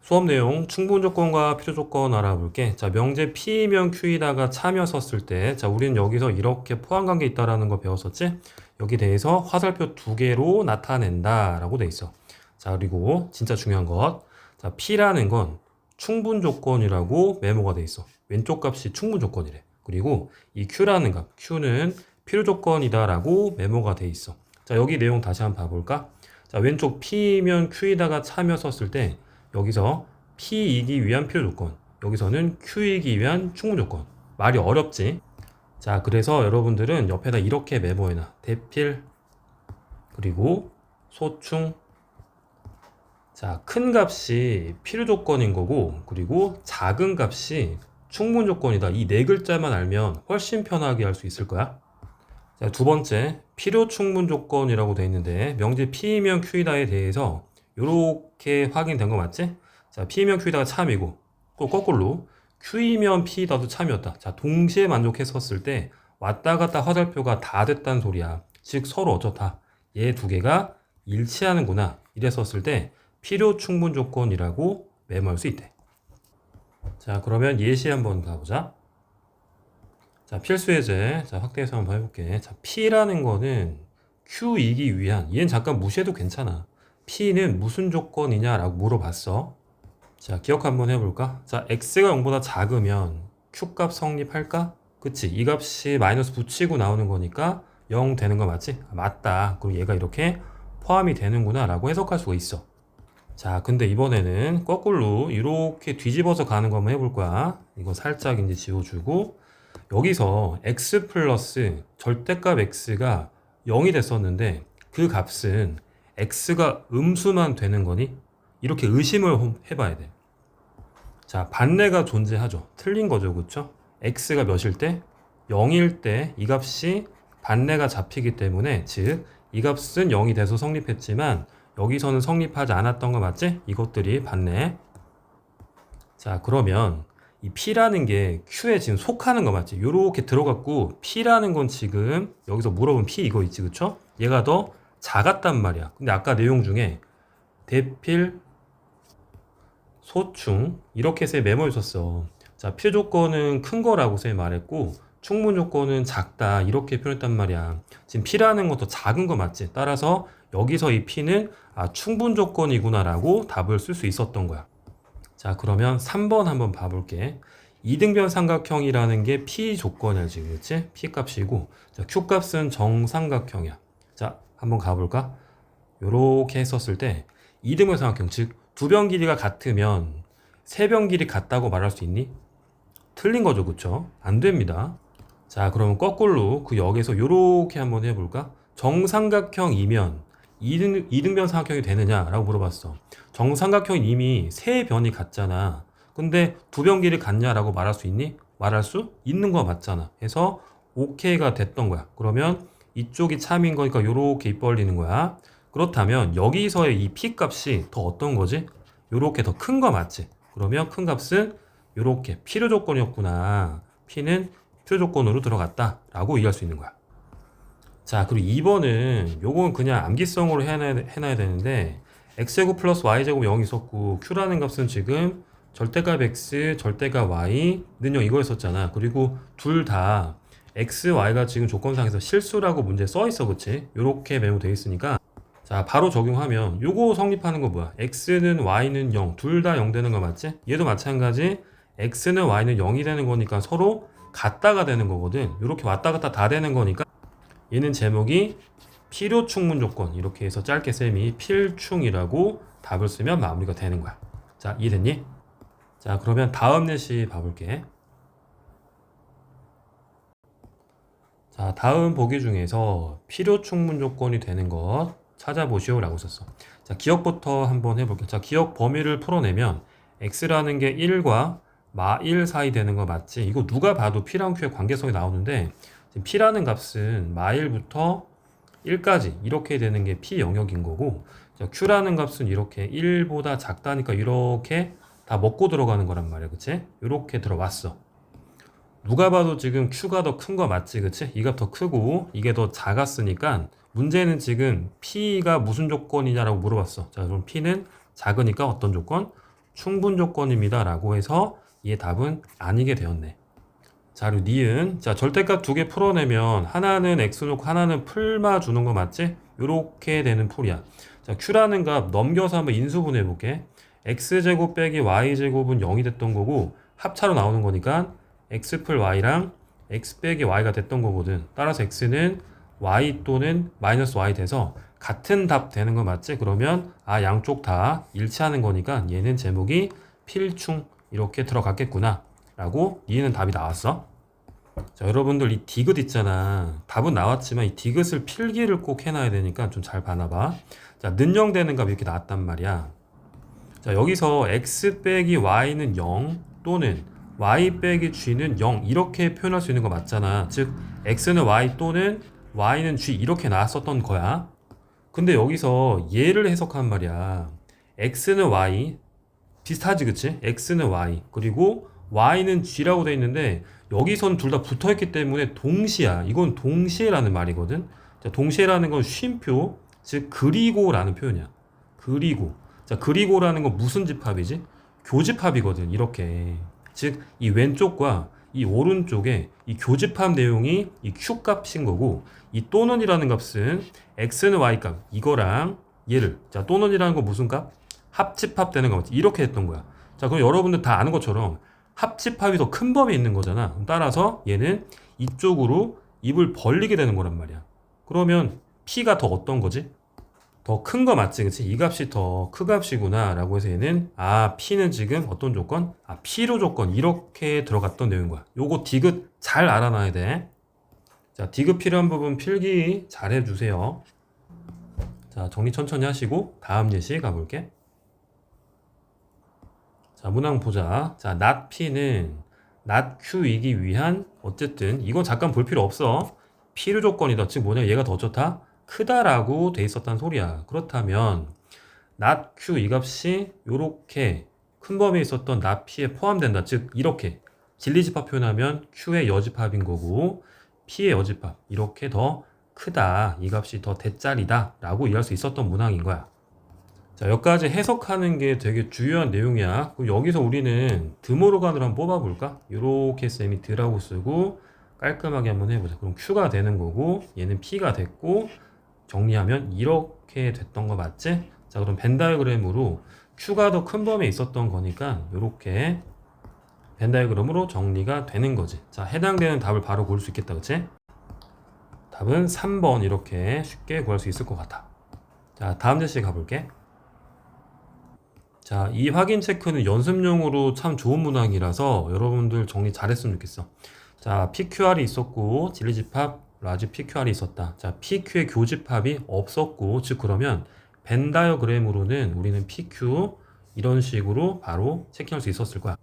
수업 내용 충분 조건과 필요 조건 알아볼게. 자, 명제 P이면 Q이다가 차며 썼을 때, 자, 우리는 여기서 이렇게 포함 관계 있다라는 거 배웠었지? 여기 대해서 화살표 두 개로 나타낸다라고 돼 있어. 자, 그리고 진짜 중요한 것. 자, P라는 건 충분 조건이라고 메모가 돼 있어. 왼쪽 값이 충분 조건이래. 그리고 이 Q라는 값, Q는 필요 조건이다라고 메모가 돼 있어. 자, 여기 내용 다시 한번 봐볼까? 자, 왼쪽 P이면 Q이다가 차며 썼을 때, 여기서 P이기 위한 필요 조건, 여기서는 Q이기 위한 충분 조건. 말이 어렵지? 자, 그래서 여러분들은 옆에다 이렇게 메모해놔. 대필, 그리고 소충. 자, 큰 값이 필요 조건인 거고, 그리고 작은 값이 충분 조건이다. 이 네 글자만 알면 훨씬 편하게 할 수 있을 거야. 자, 두 번째, 필요 충분 조건이라고 돼 있는데, 명제 P이면 Q이다에 대해서 이렇게 확인된 거 맞지? 자, P이면 Q이다가 참이고, 또 거꾸로 Q이면 P이다도 참이었다. 자, 동시에 만족했었을 때 왔다 갔다 화살표가 다 됐다는 소리야. 즉 서로 어쩌다. 얘 두 개가 일치하는구나. 이랬었을 때 필요 충분 조건이라고 메모할 수 있대. 자, 그러면 예시 한번 가보자. 자, 필수 예제. 자, 확대해서 한번 해볼게. 자, P라는 거는 Q이기 위한, 얘는 잠깐 무시해도 괜찮아. P는 무슨 조건이냐라고 물어봤어. 자, 기억 한번 해볼까? 자, X가 0보다 작으면 Q값 성립할까? 그치? 이 값이 마이너스 붙이고 나오는 거니까 0 되는 거 맞지? 아, 맞다. 그럼 얘가 이렇게 포함이 되는구나 라고 해석할 수가 있어. 자, 근데 이번에는 거꾸로 이렇게 뒤집어서 가는 거 한번 해볼 거야. 이거 살짝 이제 지워주고, 여기서 x 플러스 절대값 x가 0이 됐었는데 그 값은 x가 음수만 되는 거니? 이렇게 의심을 해봐야 돼. 자, 반례가 존재하죠. 틀린 거죠. 그쵸? x가 몇일 때? 0일 때 이 값이 반례가 잡히기 때문에, 즉 이 값은 0이 돼서 성립했지만 여기서는 성립하지 않았던 거 맞지? 이것들이 반례. 자, 그러면 이 P라는 게 Q에 지금 속하는 거 맞지? 요렇게 들어갔고, P라는 건 지금 여기서 물어본 P 이거 있지, 그쵸? 얘가 더 작았단 말이야. 근데 아까 내용 중에 대필, 소충 이렇게 세 메모해 줬어. 자, 필요 조건은 큰 거라고 세 말했고, 충분 조건은 작다 이렇게 표현했단 말이야. 지금 P라는 것도 작은 거 맞지? 따라서 여기서 이 P는 충분 조건이구나라고 답을 쓸 수 있었던 거야. 자, 그러면 3번 한번 봐볼게. 이등변 삼각형이라는 게 P 조건이야, 지금. 그치? P 값이고, 자, Q 값은 정삼각형이야. 자, 한번 가볼까? 요렇게 했었을 때, 이등변 삼각형, 즉, 두 변 길이가 같으면 세 변 길이 같다고 말할 수 있니? 틀린 거죠, 그쵸? 안 됩니다. 자, 그러면 거꾸로 그 역에서 요렇게 한번 해볼까? 정삼각형이면 이등변 삼각형이 되느냐라고 물어봤어. 정삼각형이 이미 세 변이 같잖아. 근데 두 변 길이 같냐라고 말할 수 있니? 말할 수 있는 거 맞잖아. 해서 오케이가 됐던 거야. 그러면 이쪽이 참인 거니까 요렇게 입 벌리는 거야. 그렇다면 여기서의 이 P 값이 더 어떤 거지? 요렇게 더 큰 거 맞지? 그러면 큰 값은 요렇게 필요 조건이었구나. P는 필요 조건으로 들어갔다라고 이해할 수 있는 거야. 자, 그리고 2번은 요건 그냥 암기성으로 해놔야 되는데, x제곱 플러스 y제곱 0이 있었고, q라는 값은 지금 절대값 x, 절대값 y는 0 이거였었잖아. 그리고 둘 다 x, y가 지금 조건상에서 실수라고 문제 써 있어, 그치? 요렇게 메모되어 있으니까, 자, 바로 적용하면 요거 성립하는 거 뭐야? x는 y는 0, 둘 다 0 되는 거 맞지? 얘도 마찬가지, x는 y는 0이 되는 거니까 서로 같다가 되는 거거든. 요렇게 왔다 갔다 다 되는 거니까 얘는 제목이 필요 충분 조건, 이렇게 해서 짧게 쌤이 필충이라고 답을 쓰면 마무리가 되는 거야. 자, 이해됐니? 자, 그러면 다음 예시 봐볼게. 자, 다음 보기 중에서 필요 충분 조건이 되는 것 찾아보시오 라고 썼어. 자, 기억부터 한번 해볼게요. 자, 기억 범위를 풀어내면 x라는 게 1과 마1 사이 되는 거 맞지? 이거 누가 봐도 P랑 Q의 관계성이 나오는데, 지금 P라는 값은 마1부터 1까지 이렇게 되는 게 P 영역인 거고, 자, Q라는 값은 이렇게 1보다 작다니까 이렇게 다 먹고 들어가는 거란 말이야. 그치? 이렇게 들어왔어. 누가 봐도 지금 Q가 더 큰 거 맞지? 그치? 이 값 더 크고 이게 더 작았으니까 문제는 지금 P가 무슨 조건이냐라고 물어봤어. 자, 그럼 P는 작으니까 어떤 조건? 충분 조건입니다 라고 해서 얘 답은 아니게 되었네. 자, 그리고 니은. 자, 절대값 두 개 풀어내면 하나는 x 놓고 하나는 풀마 주는 거 맞지? 요렇게 되는 풀이야. 자, q라는 값 넘겨서 한번 인수분해 볼게. x제곱 빼기 y제곱은 0이 됐던 거고 합차로 나오는 거니까 x 풀 y랑 x 빼기 y가 됐던 거거든. 따라서 x는 y 또는 마이너스 y 돼서 같은 답 되는 거 맞지? 그러면 양쪽 다 일치하는 거니까 얘는 제목이 필충 이렇게 들어갔겠구나 라고 니은 답이 나왔어. 자, 여러분들 이 디귿 있잖아. 답은 나왔지만 이 디귿을 필기를 꼭 해놔야 되니까 좀 잘 봐놔봐. 자, 는영되는 값 이렇게 나왔단 말이야. 자, 여기서 x 빼기 y는 0 또는 y 빼기 g는 0 이렇게 표현할 수 있는 거 맞잖아. 즉 x는 y 또는 y는 g 이렇게 나왔었던 거야. 근데 여기서 얘를 해석한 말이야. x는 y 비슷하지, 그치? x는 y 그리고 y는 g라고 돼 있는데 여기선 둘 다 붙어있기 때문에 동시야. 이건 동시에라는 말이거든. 자, 동시에라는 건 쉼표, 즉 그리고라는 표현이야. 그리고. 자, 그리고라는 건 무슨 집합이지? 교집합이거든. 이렇게. 즉 이 왼쪽과 이 오른쪽에 이 교집합 내용이 이 q 값인 거고 이 또는이라는 값은 x는 y 값 이거랑 얘를 자 또는이라는 건 무슨 값? 합집합 되는 거 맞지? 이렇게 했던 거야. 자, 그럼 여러분들 다 아는 것처럼 합집합이 더 큰 범위에 있는 거잖아. 따라서 얘는 이쪽으로 입을 벌리게 되는 거란 말이야. 그러면 P가 더 어떤 거지? 더 큰 거 맞지, 그치? 이 값이 더 큰 값이구나 라고 해서 얘는 P는 지금 어떤 조건? 필요 조건 이렇게 들어갔던 내용인 거야. 요거 디귿 잘 알아놔야 돼. 자, 디귿 필요한 부분 필기 잘 해주세요. 자, 정리 천천히 하시고 다음 예시 가볼게. 자, 문항 보자. 자, not P는 not Q이기 위한 어쨌든 이건 잠깐 볼 필요 없어. 필요 조건이다. 즉 뭐냐? 얘가 더 좋다? 크다라고 돼 있었단 소리야. 그렇다면 not Q 이 값이 요렇게 큰 범위에 있었던 not P에 포함된다. 즉 이렇게 진리집합 표현하면 Q의 여집합인 거고 P의 여집합 이렇게 더 크다. 이 값이 더 대짜리다 라고 이해할 수 있었던 문항인 거야. 자, 여기까지 해석하는 게 되게 중요한 내용이야. 그럼 여기서 우리는 드모르간으로 한번 뽑아볼까? 이렇게 쌤이 드라고 쓰고 깔끔하게 한번 해보자. 그럼 Q가 되는 거고 얘는 P가 됐고 정리하면 이렇게 됐던 거 맞지? 자, 그럼 벤 다이어그램으로 Q가 더 큰 범위에 있었던 거니까 이렇게 벤 다이어그램으로 정리가 되는 거지. 자, 해당되는 답을 바로 고를 수 있겠다, 그치? 답은 3번 이렇게 쉽게 구할 수 있을 것 같아. 자, 다음 예시 가볼게. 자, 이 확인 체크는 연습용으로 참 좋은 문항이라서 여러분들 정리 잘했으면 좋겠어. 자, PQR이 있었고 진리집합 라지 PQR이 있었다. 자, PQ의 교집합이 없었고 즉 그러면 벤 다이어그램으로는 우리는 PQ 이런 식으로 바로 체킹할 수 있었을 거야.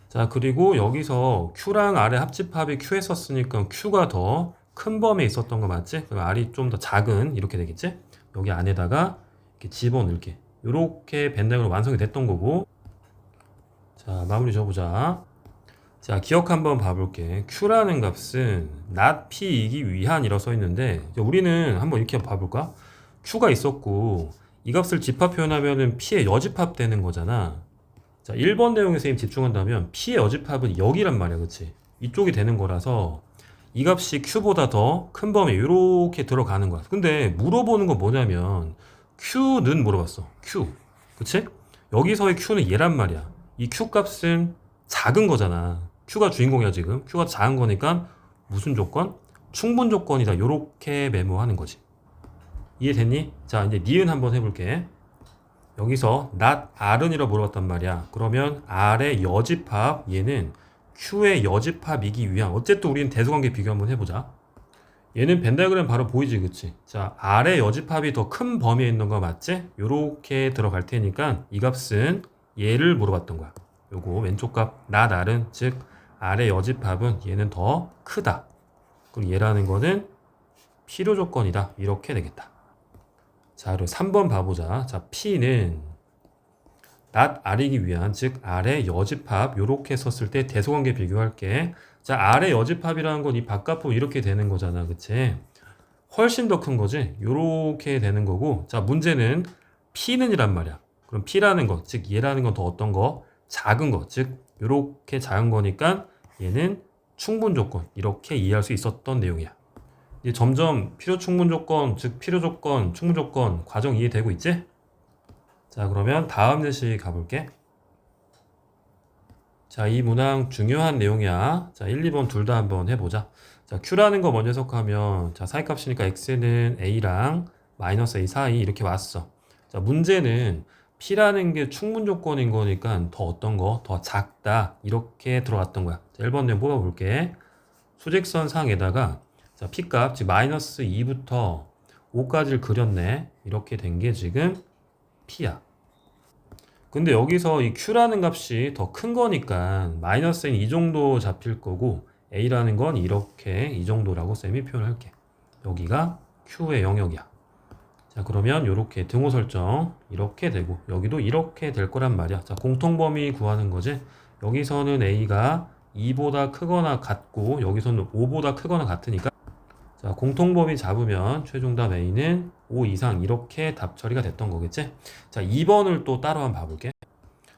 자, 그리고 여기서 Q랑 R의 합집합이 Q 했었으니까 Q가 더 큰 범위에 있었던 거 맞지? 그럼 R이 좀 더 작은 이렇게 되겠지? 여기 안에다가 이렇게 집어넣을게. 이렇게 벤 다이어그램 완성이 됐던 거고. 자, 마무리 줘보자. 자, 기억 한번 봐볼게. Q라는 값은 not P이기 위한이라고 써 있는데 우리는 한번 이렇게 봐볼까? Q가 있었고 이 값을 집합 표현하면은 P의 여집합 되는 거잖아. 자, 1번 내용에 선생님 집중한다면 P의 여집합은 여기란 말이야, 그치? 이쪽이 되는 거라서 이 값이 Q보다 더 큰 범위 이렇게 들어가는 거야. 근데 물어보는 건 뭐냐면 Q는 물어봤어. Q. 그치? 여기서의 Q는 얘란 말이야. 이 Q 값은 작은 거잖아. Q가 주인공이야, 지금. Q가 작은 거니까 무슨 조건? 충분 조건이다. 요렇게 메모하는 거지. 이해됐니? 자, 이제 니은 한번 해볼게. 여기서 not R은이라고 물어봤단 말이야. 그러면 R의 여집합, 얘는 Q의 여집합이기 위한 어쨌든 우리는 대수관계 비교 한번 해보자. 얘는 벤 다이어그램 바로 보이지, 그치? 자, R의 여집합이 더 큰 범위에 있는 거 맞지? 요렇게 들어갈 테니까 이 값은 얘를 물어봤던 거야. 요거 왼쪽 값 not R은 즉 R의 여집합은 얘는 더 크다. 그리고 얘라는 거는 필요 조건이다. 이렇게 되겠다. 자, 그리고 3번 봐보자. 자, P는 not R이기 위한 즉 R의 여집합 요렇게 썼을 때 대소관계 비교할게. 자, R의 여집합이라는 건 이 바깥부 이렇게 되는 거잖아, 그치? 훨씬 더 큰 거지? 요렇게 되는 거고. 자, 문제는 P는 이란 말이야. 그럼 P라는 거, 즉 얘라는 건 더 어떤 거? 작은 거, 즉 이렇게 작은 거니까 얘는 충분 조건, 이렇게 이해할 수 있었던 내용이야. 이제 점점 필요 충분 조건, 즉 필요 조건, 충분 조건 과정 이해되고 있지? 자, 그러면 다음 예시 가볼게. 자, 이 문항 중요한 내용이야. 자, 1, 2번 둘 다 한번 해보자. 자, Q라는 거 먼저 해석하면, 자, 사이값이니까 X는 A랑 마이너스 A 사이 이렇게 왔어. 자, 문제는 P라는 게 충분 조건인 거니까 더 어떤 거? 더 작다. 이렇게 들어갔던 거야. 자, 1번 내용 뽑아볼게. 수직선 상에다가, 자, P값, 즉 마이너스 2부터 5까지를 그렸네. 이렇게 된 게 지금 P야. 근데 여기서 이 Q라는 값이 더 큰 거니까 마이너스 N 이 정도 잡힐 거고 A라는 건 이렇게 이 정도라고 쌤이 표현할게. 여기가 Q의 영역이야. 자, 그러면 이렇게 등호 설정 이렇게 되고 여기도 이렇게 될 거란 말이야. 자, 공통범위 구하는 거지. 여기서는 A가 2보다 크거나 같고 여기서는 5보다 크거나 같으니까 자, 공통범위 잡으면 최종답 A는 5 이상 이렇게 답 처리가 됐던 거겠지? 자, 2번을 또 따로 한번 봐볼게.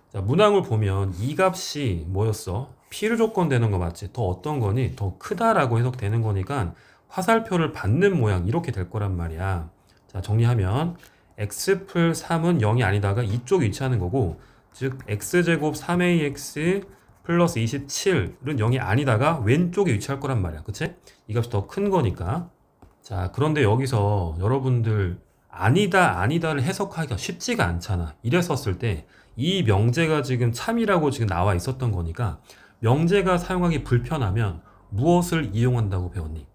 자, 문항을 보면 이 값이 뭐였어? 필요 조건 되는 거 맞지? 더 어떤 거니? 더 크다라고 해석되는 거니까 화살표를 받는 모양 이렇게 될 거란 말이야. 자, 정리하면 x 풀 3은 0이 아니다가 이쪽에 위치하는 거고 즉 x제곱 3ax 플러스 27은 0이 아니다가 왼쪽에 위치할 거란 말이야. 그치? 이 값이 더 큰 거니까. 자, 그런데 여기서 여러분들 아니다를 해석하기가 쉽지가 않잖아. 이랬었을 때 이 명제가 지금 참이라고 지금 나와 있었던 거니까 명제가 사용하기 불편하면 무엇을 이용한다고 배웠니?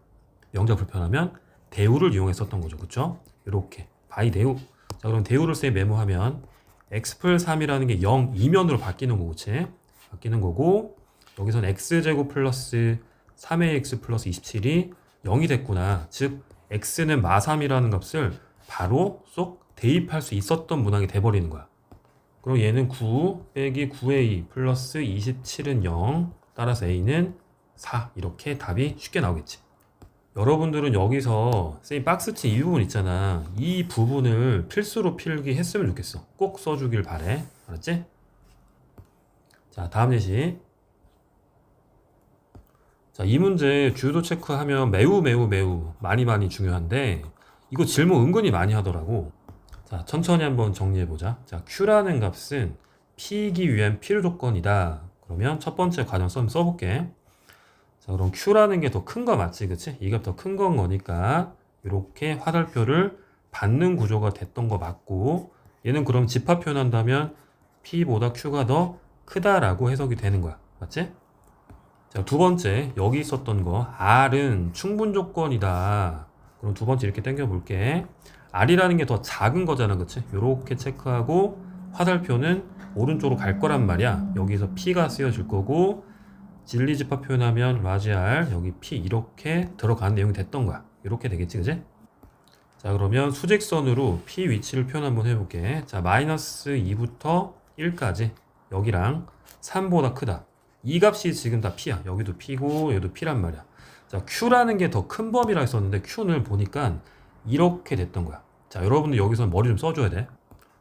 명제가 불편하면 대우를 이용했었던 거죠. 그쵸? 이렇게 바이 대우. 자, 그럼 대우를 쌤 메모하면 x 풀 3이라는 게 0 이면으로 바뀌는 거고, 그치? 바뀌는 거고 여기서는 x제곱 플러스 3ax 플러스 27이 0이 됐구나. 즉 x는 마3이라는 값을 바로 쏙 대입할 수 있었던 문항이 돼버리는 거야. 그럼 얘는 9 빼기 9a 플러스 27은 0 따라서 a는 4 이렇게 답이 쉽게 나오겠지. 여러분들은 여기서 쌤이 박스친 이 부분 있잖아. 이 부분을 필수로 필기 했으면 좋겠어. 꼭 써주길 바래. 알았지? 자, 다음 예시. 자, 이 문제 주요 체크하면 매우 많이 중요한데 이거 질문 은근히 많이 하더라고. 자, 천천히 한번 정리해보자. 자, Q라는 값은 P이기 위한 필요 조건이다. 그러면 첫 번째 과정 써볼게. 자, 그럼 Q라는 게 더 큰 거 맞지? 그치? 이 값 더 큰 건 거니까 이렇게 화살표를 받는 구조가 됐던 거 맞고 얘는 그럼 집합 표현한다면 P보다 Q가 더 크다라고 해석이 되는 거야. 맞지? 자, 두 번째 여기 있었던 거 R은 충분 조건이다. 그럼 두 번째 이렇게 당겨 볼게. R이라는 게 더 작은 거잖아. 그치? 요렇게 체크하고 화살표는 오른쪽으로 갈 거란 말이야. 여기서 P가 쓰여질 거고 진리집합 표현하면 라지 R 여기 P 이렇게 들어가는 내용이 됐던 거야. 이렇게 되겠지. 그치? 자, 그러면 수직선으로 P 위치를 표현 한번 해볼게. 자, 마이너스 2부터 1까지 여기랑 3보다 크다. 이 값이 지금 다 P야. 여기도 P고 여기도 P란 말이야. 자, Q라는 게 더 큰 범위라 했었는데 Q를 보니까 이렇게 됐던 거야. 자, 여러분들 여기서 머리 좀 써줘야 돼.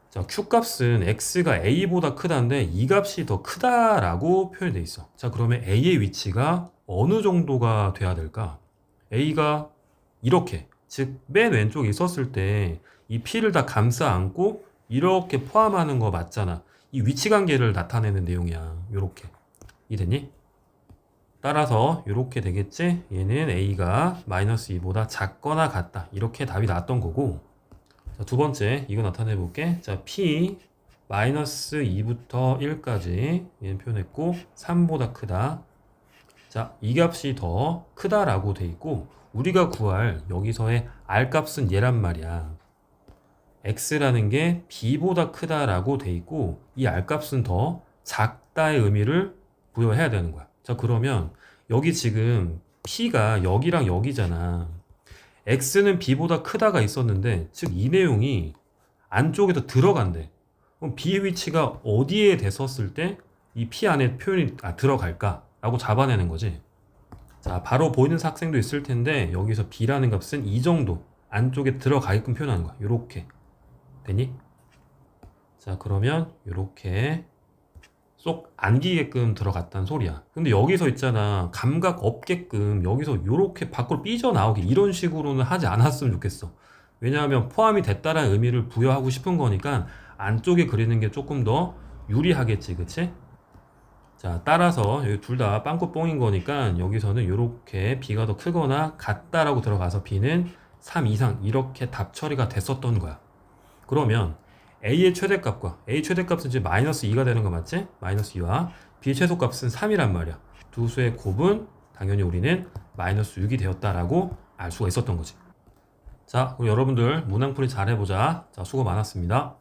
자, Q 값은 X가 A보다 크다인데 이 값이 더 크다라고 표현되어 있어. 자, 그러면 A의 위치가 어느 정도가 돼야 될까? A가 이렇게, 즉 맨 왼쪽에 있었을 때 이 P를 다 감싸 안고 이렇게 포함하는 거 맞잖아. 이 위치 관계를 나타내는 내용이야. 요렇게. 이해됐니? 따라서 이렇게 되겠지? 얘는 A가 마이너스 2보다 작거나 같다. 이렇게 답이 나왔던 거고. 자, 두 번째 이거 나타내 볼게. 자, P 마이너스 2부터 1까지 얘는 표현했고 3보다 크다. 자, 이 값이 더 크다라고 돼 있고 우리가 구할 여기서의 R 값은 얘란 말이야. X라는 게 B보다 크다라고 돼 있고 이 R 값은 더 작다의 의미를 부여해야 되는 거야. 자, 그러면 여기 지금 P가 여기랑 여기잖아. X는 B보다 크다가 있었는데 즉 이 내용이 안쪽에도 들어간대. 그럼 B의 위치가 어디에 됐었을 때 이 P 안에 표현이 들어갈까? 라고 잡아내는 거지. 자, 바로 보이는 학생도 있을 텐데 여기서 B라는 값은 이 정도 안쪽에 들어가게끔 표현하는 거야. 요렇게. 되니? 자, 그러면 이렇게 쏙 안기게끔 들어갔단 소리야. 근데 여기서 있잖아. 감각 없게끔 여기서 이렇게 밖으로 삐져나오게 이런 식으로는 하지 않았으면 좋겠어. 왜냐하면 포함이 됐다라는 의미를 부여하고 싶은 거니까 안쪽에 그리는 게 조금 더 유리하겠지, 그치? 자, 따라서 여기 둘 다 빵꾸 뽕인 거니까 여기서는 이렇게 B가 더 크거나 같다라고 들어가서 B는 3 이상 이렇게 답 처리가 됐었던 거야. 그러면 A의 최대값과 A 최대값은 이제 마이너스 2가 되는 거 맞지? 마이너스 2와 B 최소값은 3이란 말이야. 두 수의 곱은 당연히 우리는 마이너스 6이 되었다라고 알 수가 있었던 거지. 자, 그럼 여러분들 문항풀이 잘 해보자. 자, 수고 많았습니다.